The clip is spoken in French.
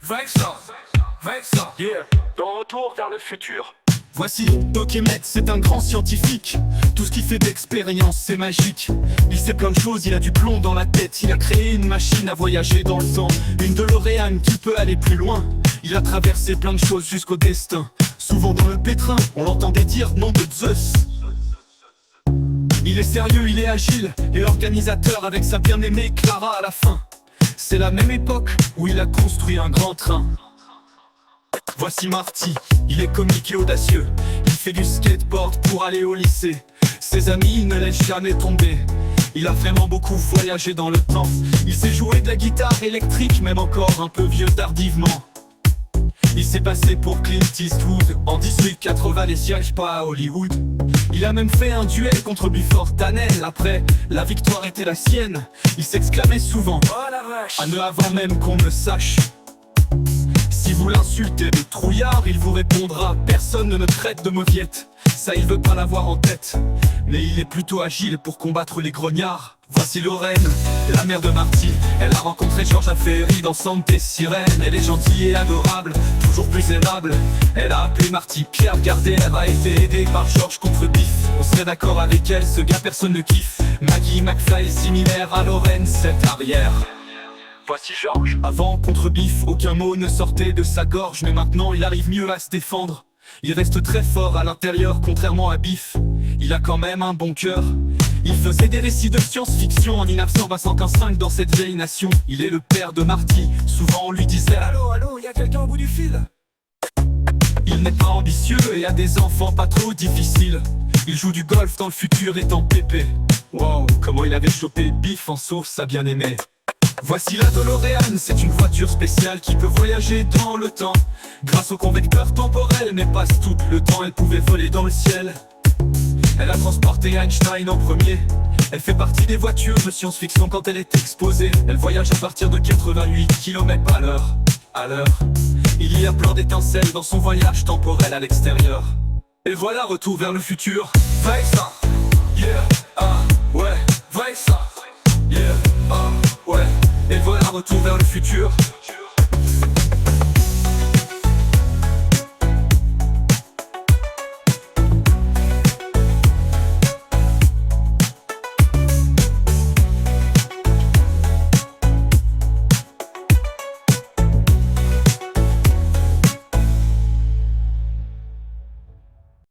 Vincent, yeah, de retour vers le futur. Voici Dokemet, c'est un grand scientifique. Tout ce qu'il fait d'expérience, c'est magique. Il sait plein de choses, il a du plomb dans la tête. Il a créé une machine à voyager dans le temps, une DeLorean qui peut aller plus loin. Il a traversé plein de choses jusqu'au destin. Souvent dans le pétrin, on l'entendait dire nom de Zeus. Il est sérieux, il est agile, et organisateur avec sa bien-aimée Clara à la fin. C'est la même époque où il a construit un grand train. Voici Marty, il est comique et audacieux. Il fait du skateboard pour aller au lycée. Ses amis ne laissent jamais tomber. Il a vraiment beaucoup voyagé dans le temps. Il sait jouer de la guitare électrique, même encore un peu vieux tardivement. Il s'est passé pour Clint Eastwood en 1880, les sièges pas à Hollywood. Il a même fait un duel contre Buford Danel. Après, la victoire était la sienne. Il s'exclamait souvent Oh la vache, à ne avant même qu'on ne sache. Si vous l'insultez de trouillard, il vous répondra personne ne me traite de mauviette. Ça il veut pas l'avoir en tête, mais il est plutôt agile pour combattre les grognards. Voici Lorraine, la mère de Marty. Elle a rencontré George Ferry dans Santé Sirène. Elle est gentille et adorable, toujours plus aimable. Elle a appelé Marty Pierre Gardé. Elle a été aidée par George contre Biff. On serait d'accord avec elle, ce gars personne ne kiffe. Maggie McFly est similaire à Lorraine, cette arrière. voici George. Avant, contre Biff, aucun mot ne sortait de sa gorge. Mais maintenant, il arrive mieux à se défendre. Il reste très fort à l'intérieur, contrairement à Biff. Il a quand même un bon cœur. Il faisait des récits de science-fiction en 1955 dans cette vieille nation. Il est le père de Marty. Souvent, on lui disait Allô, y a quelqu'un au bout du fil? Il n'est pas ambitieux et a des enfants pas trop difficiles. Il joue du golf dans le futur étant pépé. Wow, comment il avait chopé Biff en sauce à bien-aimé. Voici la DeLorean, c'est une voiture spéciale qui peut voyager dans le temps. Grâce au convecteur temporel, mais passe tout le temps, elle pouvait voler dans le ciel. Elle a transporté Einstein en premier. Elle fait partie des voitures de science-fiction quand elle est exposée. Elle voyage à partir de 88 km à l'heure. Il y a plein d'étincelles dans son voyage temporel à l'extérieur. Et voilà, retour vers le futur. Vincent, Yeah, ah, ouais, Vincent, yeah, ah, ouais. Et voilà, retour vers le futur.